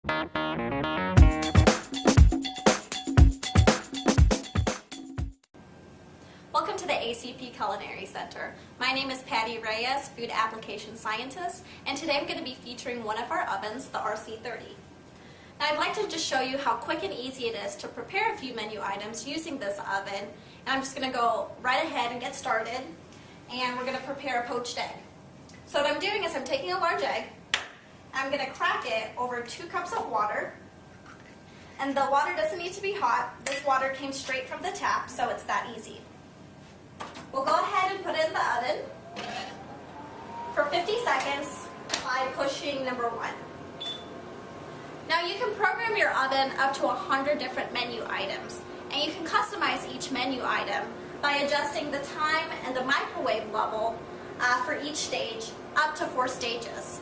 Welcome to the ACP Culinary Center. My name is Patty Reyes, Food Application Scientist, and today I'm going to be featuring one of our ovens, the RC30. Now I'd like to just show you how quick and easy it is to prepare a few menu items using this oven, and I'm just going to go right ahead and get started, and we're going to prepare a poached egg. So what I'm doing is I'm taking a large egg, I'm going to crack it over 2 cups of water, and the water doesn't need to be hot. This water came straight from the tap, so it's that easy. We'll go ahead and put it in the oven for 50 seconds by pushing number 1. Now you can program your oven up to 100 different menu items, and you can customize each menu item by adjusting the time and the microwave level for each stage up to 4 stages.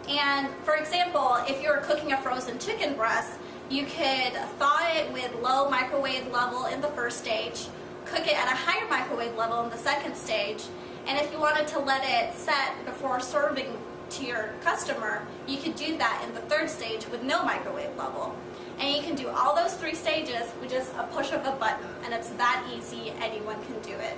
And for example, if you're cooking a frozen chicken breast, you could thaw it with low microwave level in the first stage, cook it at a higher microwave level in the second stage, and if you wanted to let it set before serving to your customer, you could do that in the 3rd stage with no microwave level. And you can do all those 3 stages with just a push of a button, and it's that easy, anyone can do it.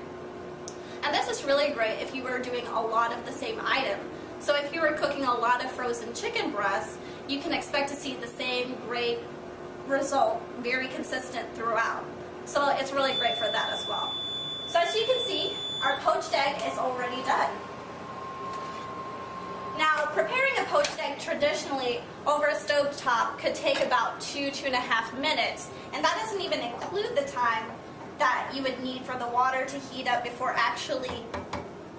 And this is really great if you were doing a lot of the same item. So if you were cooking a lot of frozen chicken breasts, you can expect to see the same great result, very consistent throughout. So it's really great for that as well. So as you can see, our poached egg is already done. Now, preparing a poached egg traditionally over a stove top could take about 2–2.5 minutes, and that doesn't even include the time that you would need for the water to heat up before actually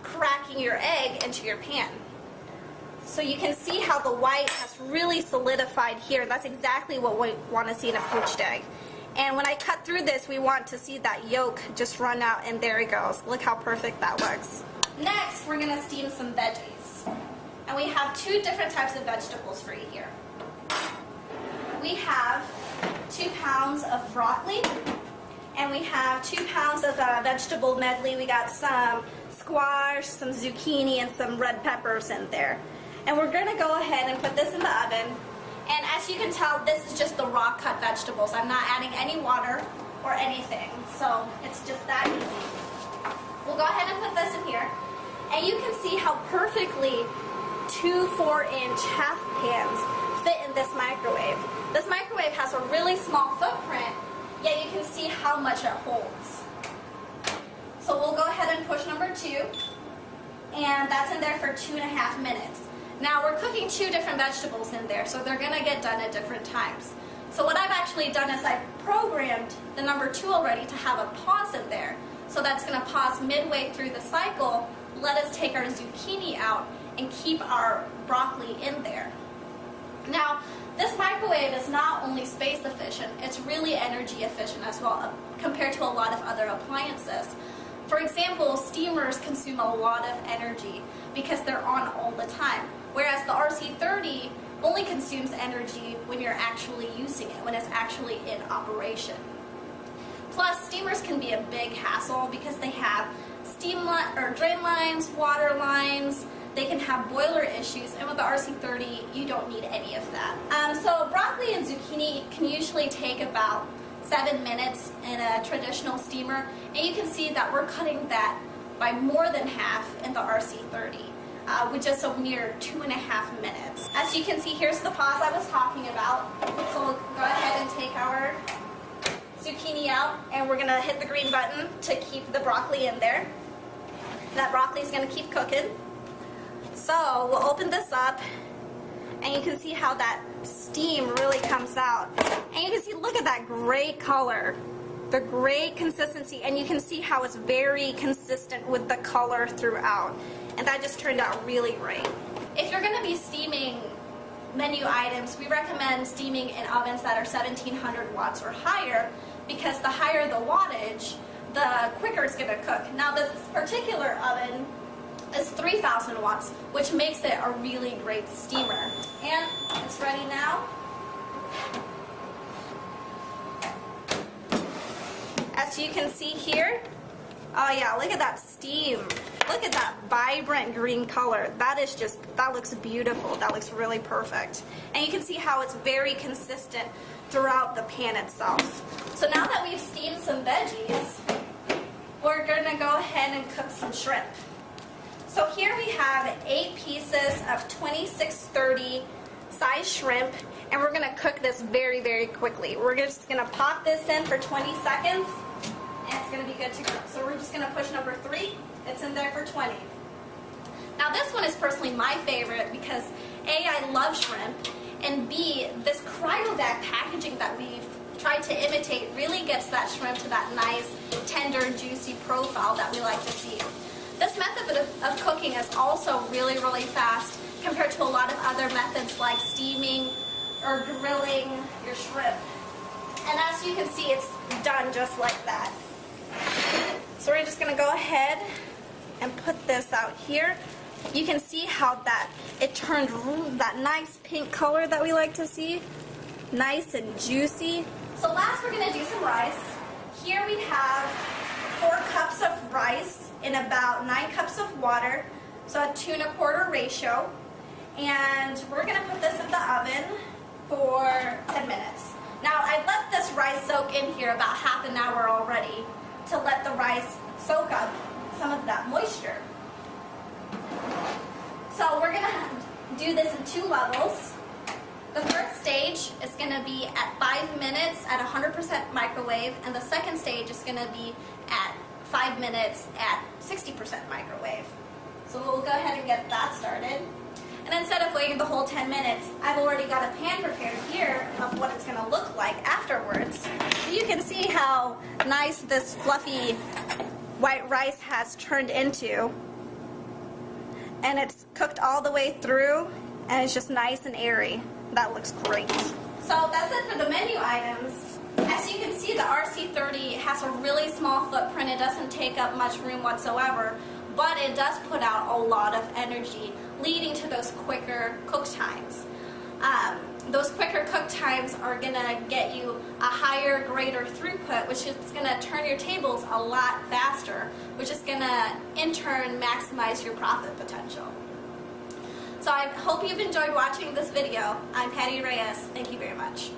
cracking your egg into your pan. So you can see how the white has really solidified here. That's exactly what we want to see in a poached egg. And when I cut through this, we want to see that yolk just run out, and there it goes. Look how perfect that looks. Next, we're going to steam some veggies. And we have 2 different types of vegetables for you here. We have 2 pounds of broccoli, and we have 2 pounds of vegetable medley. We got some squash, some zucchini, and some red peppers in there. And we're going to go ahead and put this in the oven. And as you can tell, this is just the raw cut vegetables. I'm not adding any water or anything. So it's just that easy. We'll go ahead and put this in here. And you can see how perfectly 2 4-inch half pans fit in this microwave. This microwave has a really small footprint, yet you can see how much it holds. So we'll go ahead and push number 2. And that's in there for 2.5 minutes. Now we're cooking 2 different vegetables in there, so they're going to get done at different times. So what I've actually done is I've programmed the number 2 already to have a pause in there. So that's going to pause midway through the cycle, let us take our zucchini out, and keep our broccoli in there. Now, this microwave is not only space efficient, it's really energy efficient as well compared to a lot of other appliances. For example, steamers consume a lot of energy because they're on all the time, whereas the RC30 only consumes energy when you're actually using it, when it's actually in operation. Plus, steamers can be a big hassle because they have drain lines, water lines, they can have boiler issues, and with the RC30, you don't need any of that. So broccoli and zucchini can usually take about 7 minutes in a traditional steamer, and you can see that we're cutting that by more than half in the RC30, with just a mere 2.5 minutes. As you can see, here's the pause I was talking about. So we'll go ahead and take our zucchini out, and we're going to hit the green button to keep the broccoli in there. That broccoli is going to keep cooking. So we'll open this up, and you can see how that steam really comes out. And you can see, look at that great color, the great consistency, and you can see how it's very consistent with the color throughout. And that just turned out really great. If you're going to be steaming menu items, we recommend steaming in ovens that are 1700 watts or higher, because the higher the wattage, the quicker it's going to cook. Now this particular oven is 3000 watts, which makes it a really great steamer. And it's ready now. As you can see here, oh yeah, look at that steam. Look at that vibrant green color. That looks beautiful. That looks really perfect. And you can see how it's very consistent throughout the pan itself. So now that we've steamed some veggies, we're gonna go ahead and cook some shrimp. So here we have 8 pieces of 2630 size shrimp, and we're gonna cook this very, very quickly. We're just gonna pop this in for 20 seconds, and it's gonna be good to go. So we're just gonna push number 3. It's in there for 20. Now this one is personally my favorite because A, I love shrimp, and B, this cryovac packaging that we've tried to imitate really gets that shrimp to that nice, tender, juicy profile that we like to see. This method of cooking is also really, really fast compared to a lot of other methods like steaming or grilling your shrimp. And as you can see, it's done just like that. So we're just gonna go ahead and put this out here. You can see how it turned that nice pink color that we like to see. Nice and juicy. So last we're gonna do some rice. Here we have 4 cups of rice in about 9 cups of water, so a 2 1/4 ratio. And we're gonna put this in the oven for 10 minutes. Now I've let this rice soak in here about half an hour already to let the rice soak up some of that moisture. So we're gonna do this in 2 levels. The first stage is gonna be at 5 minutes at 100% microwave, and the second stage is gonna be at 5 minutes at 60% microwave. So we'll go ahead and get that started. And instead of waiting the whole 10 minutes, I've already got a pan prepared here of what it's gonna look like afterwards. So you can see how nice this fluffy white rice has turned into. And it's cooked all the way through, and it's just nice and airy. That looks great. So that's it for the menu items. As you can see, the RC30 has a really small footprint. It doesn't take up much room whatsoever, but it does put out a lot of energy, leading to those quicker cook times. Those quicker cook times are gonna get you a higher, greater throughput, which is gonna turn your tables a lot faster, which is gonna, in turn, maximize your profit potential. So I hope you've enjoyed watching this video. I'm Patty Reyes. Thank you very much.